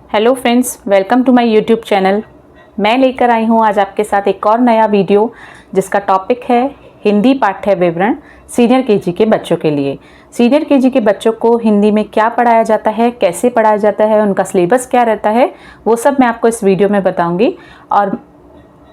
Hello friends, welcome to my YouTube channel. मैं लेकर आई हूँ आज आपके साथ एक और नया वीडियो जिसका टॉपिक है हिंदी पाठ्य विवरण सीनियर केजी के बच्चों के लिए। सीनियर केजी के बच्चों को हिंदी में क्या पढ़ाया जाता है, कैसे पढ़ाया जाता है, उनका सिलेबस क्या रहता है, वो सब मैं आपको इस वीडियो में बताऊँगी। और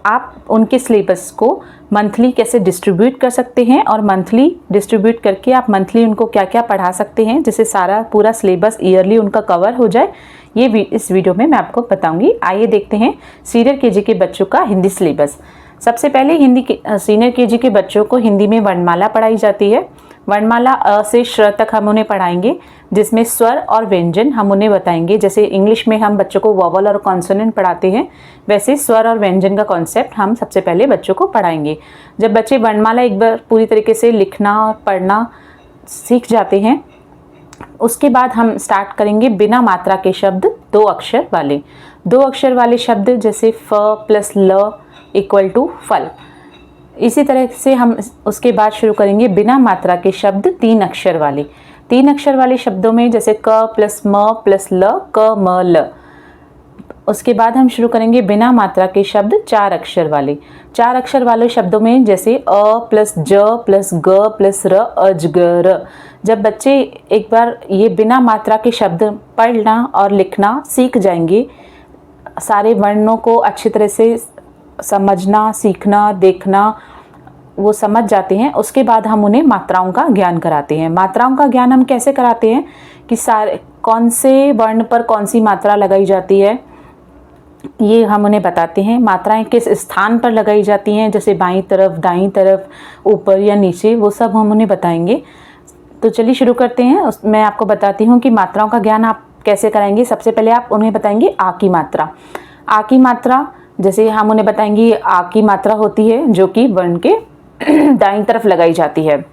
आप उनके सिलेबस को मंथली कैसे डिस्ट्रीब्यूट कर सकते हैं और मंथली डिस्ट्रीब्यूट करके आप मंथली उनको क्या क्या पढ़ा सकते हैं जिससे सारा पूरा सिलेबस ईयरली उनका कवर हो जाए, ये इस वीडियो में मैं आपको बताऊंगी। आइए देखते हैं सीनियर केजी के बच्चों का हिंदी सिलेबस। सबसे पहले सीनियर केजी के बच्चों को हिंदी में वर्णमाला पढ़ाई जाती है। वर्णमाला अ से श तक हम उन्हें पढ़ाएंगे, जिसमें स्वर और व्यंजन हम उन्हें बताएंगे। जैसे इंग्लिश में हम बच्चों को वॉवल और कॉन्सोनेंट पढ़ाते हैं, वैसे स्वर और व्यंजन का कॉन्सेप्ट हम सबसे पहले बच्चों को पढ़ाएंगे। जब बच्चे वर्णमाला एक बार पूरी तरीके से लिखना और पढ़ना सीख जाते हैं, उसके बाद हम स्टार्ट करेंगे बिना मात्रा के शब्द, दो अक्षर वाले शब्द, जैसे फ प्लस ल इक्वल टू फल। इसी तरह से हम उसके बाद शुरू करेंगे बिना मात्रा के शब्द तीन अक्षर वाले शब्दों में, जैसे क प्लस म प्लस ल क म ल। उसके बाद हम शुरू करेंगे बिना मात्रा के शब्द चार अक्षर वाले शब्दों में, जैसे अ प्लस ज प्लस ग प्लस र अजगर। जब बच्चे एक बार ये बिना मात्रा के शब्द पढ़ना और लिखना सीख जाएंगे, सारे वर्णों को अच्छी तरह से समझना, सीखना, देखना वो समझ जाते हैं, उसके बाद हम उन्हें मात्राओं का ज्ञान कराते हैं। मात्राओं का ज्ञान हम कैसे कराते हैं कि सारे कौन से वर्ण पर कौन सी मात्रा लगाई जाती है, ये हम उन्हें बताते हैं। मात्राएं किस स्थान पर लगाई जाती हैं, जैसे बाईं तरफ, दाईं तरफ, ऊपर या नीचे, वो सब हम उन्हें बताएंगे। तो चलिए शुरू करते हैं। मैं आपको बताती हूँ कि मात्राओं का ज्ञान आप कैसे कराएंगे। सबसे पहले आप उन्हें बताएंगे आ की मात्रा। जैसे हम उन्हें बताएंगे आ की मात्रा होती है जो कि वर्ण के दाईं तरफ लगाई जाती है।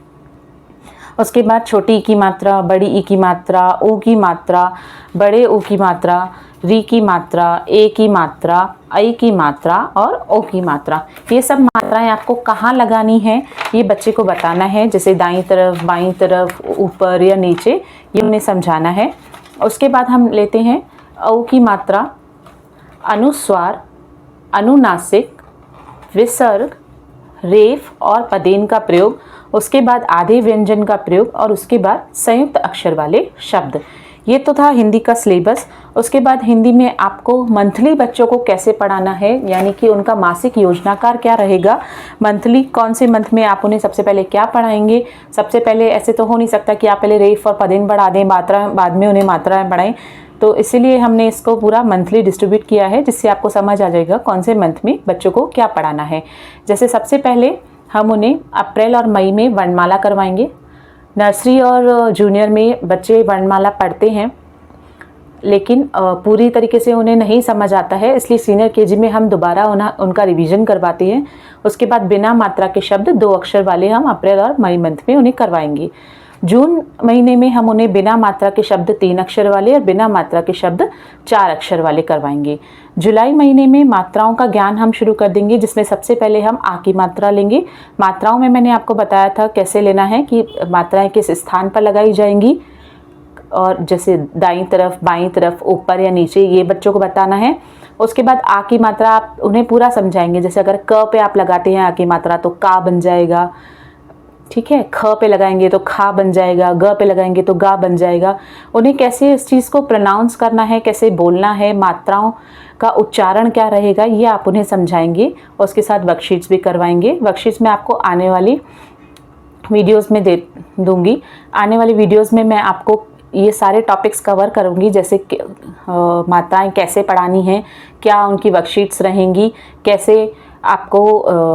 उसके बाद छोटी ई की मात्रा, बड़ी ई की मात्रा, ऊ की मात्रा, बड़े ऊ की मात्रा, री की मात्रा, ए की मात्रा, आई की मात्रा और ओ की मात्रा। ये सब मात्राएं आपको कहाँ लगानी है ये बच्चे को बताना है, जैसे दाईं तरफ, बाईं तरफ, ऊपर या नीचे, ये उन्हें समझाना है। उसके बाद हम लेते हैं औ की मात्रा, अनुस्वार, अनुनासिक, विसर्ग, रेफ और पदेन का प्रयोग, उसके बाद आधे व्यंजन का प्रयोग और उसके बाद संयुक्त अक्षर वाले शब्द। ये तो था हिंदी का सिलेबस। उसके बाद हिंदी में आपको मंथली बच्चों को कैसे पढ़ाना है, यानी कि उनका मासिक योजनाकार क्या रहेगा, मंथली कौन से मंथ में आप उन्हें सबसे पहले क्या पढ़ाएंगे। सबसे पहले ऐसे तो हो नहीं सकता कि आप पहले रेफ और पदेन पढ़ा दें, मात्रा बाद में उन्हें मात्राएं पढ़ाएं। तो इसीलिए हमने इसको पूरा मंथली डिस्ट्रीब्यूट किया है, जिससे आपको समझ आ जाएगा कौन से मंथ में बच्चों को क्या पढ़ाना है। जैसे सबसे पहले हम उन्हें अप्रैल और मई में वर्णमाला करवाएंगे। नर्सरी और जूनियर में बच्चे वर्णमाला पढ़ते हैं, लेकिन पूरी तरीके से उन्हें नहीं समझ आता है, इसलिए सीनियर केजी में हम दोबारा उनका रिवीजन करवाते हैं। उसके बाद बिना मात्रा के शब्द दो अक्षर वाले हम अप्रैल और मई मंथ में उन्हें करवाएंगे। जून महीने में हम उन्हें बिना मात्रा के शब्द तीन अक्षर वाले और बिना मात्रा के शब्द चार अक्षर वाले करवाएंगे। जुलाई महीने में मात्राओं का ज्ञान हम शुरू कर देंगे, जिसमें सबसे पहले हम आ की मात्रा लेंगे। मात्राओं में मैंने आपको बताया था कैसे लेना है, कि मात्राएं किस स्थान पर लगाई जाएंगी और जैसे दाईं तरफ, बाईं तरफ, ऊपर या नीचे, ये बच्चों को बताना है। उसके बाद आ की मात्रा आप उन्हें पूरा समझाएंगे। जैसे अगर क पे आप लगाते हैं आ की मात्रा तो का बन जाएगा, ठीक है। ख पे लगाएंगे तो खा बन जाएगा, ग पे लगाएंगे तो गा बन जाएगा। उन्हें कैसे इस चीज़ को प्रोनाउंस करना है, कैसे बोलना है, मात्राओं का उच्चारण क्या रहेगा, ये आप उन्हें समझाएंगे। और उसके साथ वर्कशीट्स भी करवाएंगे। वर्कशीट्स में आपको आने वाली वीडियोज़ में दे दूँगी। आने वाली वीडियोज़ में मैं आपको ये सारे टॉपिक्स कवर करूँगी, जैसे मात्राएं कैसे पढ़ानी हैं, क्या उनकी वर्कशीट्स रहेंगी, कैसे आपको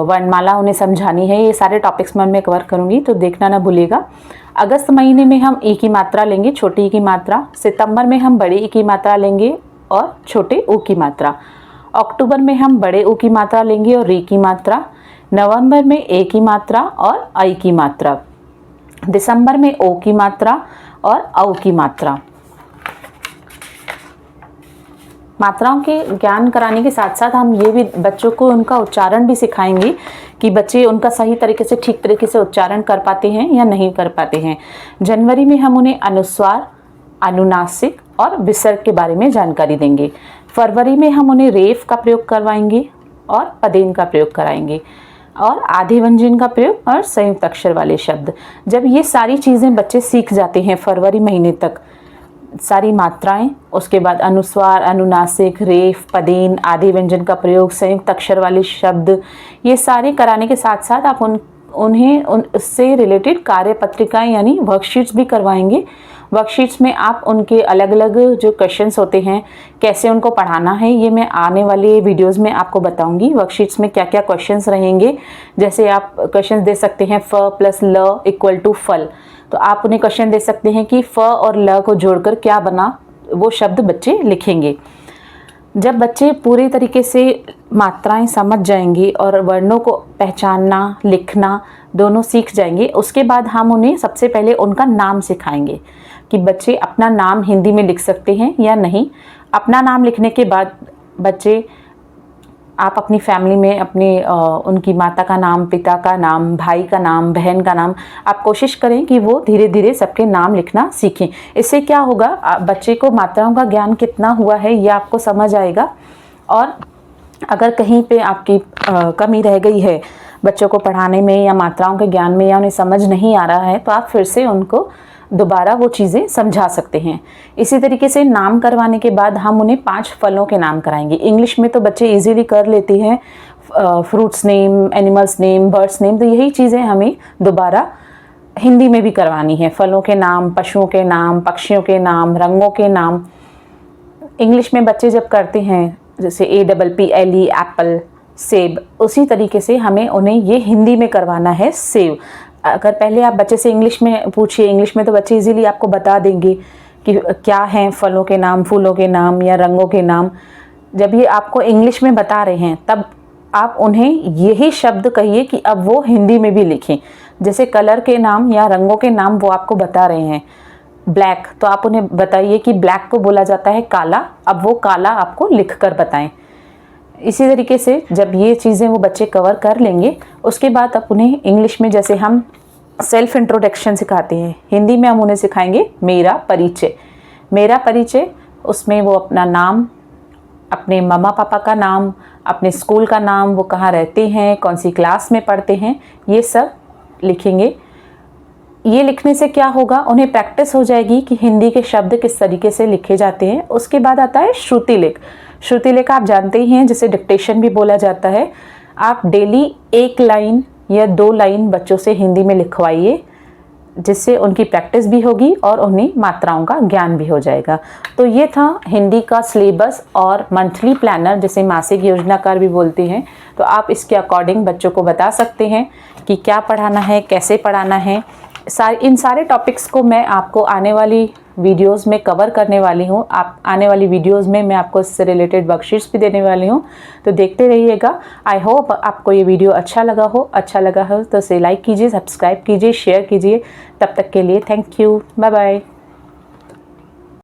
वर्णमाला उन्हें समझानी है, ये सारे टॉपिक्स मैं कवर करूँगी, तो देखना ना भूलिएगा। अगस्त महीने में हम ई की मात्रा लेंगे, छोटी ई की मात्रा। सितंबर में हम बड़ी ई की मात्रा लेंगे और छोटे ऊ की मात्रा। अक्टूबर में हम बड़े ऊ की मात्रा लेंगे और री की मात्रा। नवंबर में ए की मात्रा और आई की मात्रा। दिसंबर में ओ की मात्रा और औ की मात्रा। मात्राओं के ज्ञान कराने के साथ साथ हम ये भी बच्चों को उनका उच्चारण भी सिखाएंगे कि बच्चे उनका सही तरीके से, ठीक तरीके से उच्चारण कर पाते हैं या नहीं कर पाते हैं। जनवरी में हम उन्हें अनुस्वार, अनुनासिक, और विसर्ग के बारे में जानकारी देंगे। फरवरी में हम उन्हें रेफ का प्रयोग करवाएंगे और पदेन का प्रयोग कराएंगे और आधे व्यंजन का प्रयोग और संयुक्त अक्षर वाले शब्द। जब ये सारी चीज़ें बच्चे सीख जाते हैं फरवरी महीने तक, सारी मात्राएं, उसके बाद अनुस्वार, अनुनासिक, रेफ, पदेन, आधे व्यंजन का प्रयोग, संयुक्त अक्षर वाले शब्द, ये सारे कराने के साथ साथ आप उन्हें उससे रिलेटेड कार्यपत्रिकाएं यानी वर्कशीट्स भी करवाएंगे। वर्कशीट्स में आप उनके अलग अलग जो क्वेश्चंस होते हैं कैसे उनको पढ़ाना है, ये मैं आने वाले वीडियोस में आपको बताऊंगी। वर्कशीट्स में क्या क्या क्वेश्चंस रहेंगे, जैसे आप क्वेश्चंस दे सकते हैं फ प्लस ल इक्वल टू फल, तो आप उन्हें क्वेश्चन दे सकते हैं कि फ और ल को जोड़कर क्या बना, वो शब्द बच्चे लिखेंगे। जब बच्चे पूरे तरीके से मात्राएं समझ जाएंगे और वर्णों को पहचानना, लिखना दोनों सीख जाएंगे, उसके बाद हम उन्हें सबसे पहले उनका नाम सिखाएंगे कि बच्चे अपना नाम हिंदी में लिख सकते हैं या नहीं। अपना नाम लिखने के बाद बच्चे, आप अपनी फैमिली में उनकी माता का नाम, पिता का नाम, भाई का नाम, बहन का नाम, आप कोशिश करें कि वो धीरे धीरे सबके नाम लिखना सीखें। इससे क्या होगा, बच्चे को मात्राओं का ज्ञान कितना हुआ है ये आपको समझ आएगा। और अगर कहीं पे आपकी कमी रह गई है बच्चों को पढ़ाने में या मात्राओं के ज्ञान में, या उन्हें समझ नहीं आ रहा है, तो आप फिर से उनको दोबारा वो चीज़ें समझा सकते हैं। इसी तरीके से नाम करवाने के बाद हम उन्हें 5 फलों के नाम कराएंगे। इंग्लिश में तो बच्चे इजीली कर लेते हैं, fruits name, animals name, birds name, तो यही चीज़ें हमें दोबारा हिंदी में भी करवानी है। फलों के नाम, पशुओं के नाम, पक्षियों के नाम, रंगों के नाम। इंग्लिश में बच्चे जब करते हैं जैसे APPLE एप्पल, सेब, उसी तरीके से हमें उन्हें ये हिंदी में करवाना है सेब। अगर पहले आप बच्चे से इंग्लिश में पूछिए, इंग्लिश में तो बच्चे इजीली आपको बता देंगे कि क्या हैं फलों के नाम, फूलों के नाम या रंगों के नाम। जब ये आपको इंग्लिश में बता रहे हैं तब आप उन्हें यही शब्द कहिए कि अब वो हिंदी में भी लिखें। जैसे कलर के नाम या रंगों के नाम वो आपको बता रहे हैं, ब्लैक, तो आप उन्हें बताइए कि ब्लैक को बोला जाता है काला, अब वो काला आपको लिख कर बताएं। इसी तरीके से जब ये चीज़ें वो बच्चे कवर कर लेंगे, उसके बाद आप उन्हें इंग्लिश में जैसे हम सेल्फ इंट्रोडक्शन सिखाते हैं, हिंदी में हम उन्हें सिखाएंगे मेरा परिचय। मेरा परिचय, उसमें वो अपना नाम, अपने मम्मा पापा का नाम, अपने स्कूल का नाम, वो कहाँ रहते हैं, कौन सी क्लास में पढ़ते हैं, ये सब लिखेंगे। ये लिखने से क्या होगा, उन्हें प्रैक्टिस हो जाएगी कि हिंदी के शब्द किस तरीके से लिखे जाते हैं। उसके बाद आता है श्रुतिलेख। श्रुतिलेख आप जानते ही हैं, जिसे डिक्टेशन भी बोला जाता है। आप डेली 1 लाइन या 2 लाइन बच्चों से हिंदी में लिखवाइए, जिससे उनकी प्रैक्टिस भी होगी और उन्हें मात्राओं का ज्ञान भी हो जाएगा। तो ये था हिंदी का सिलेबस और मंथली प्लानर, जिसे मासिक योजनाकार भी बोलते हैं। तो आप इसके अकॉर्डिंग बच्चों को बता सकते हैं कि क्या पढ़ाना है, कैसे पढ़ाना है। इन सारे टॉपिक्स को मैं आपको आने वाली वीडियोस में कवर करने वाली हूँ। आप आने वाली वीडियोस में मैं आपको इससे रिलेटेड वर्कशीट्स भी देने वाली हूँ, तो देखते रहिएगा। आई होप आपको ये वीडियो अच्छा लगा हो तो इसे लाइक कीजिए, सब्सक्राइब कीजिए, शेयर कीजिए। तब तक के लिए थैंक यू, बाय बाय।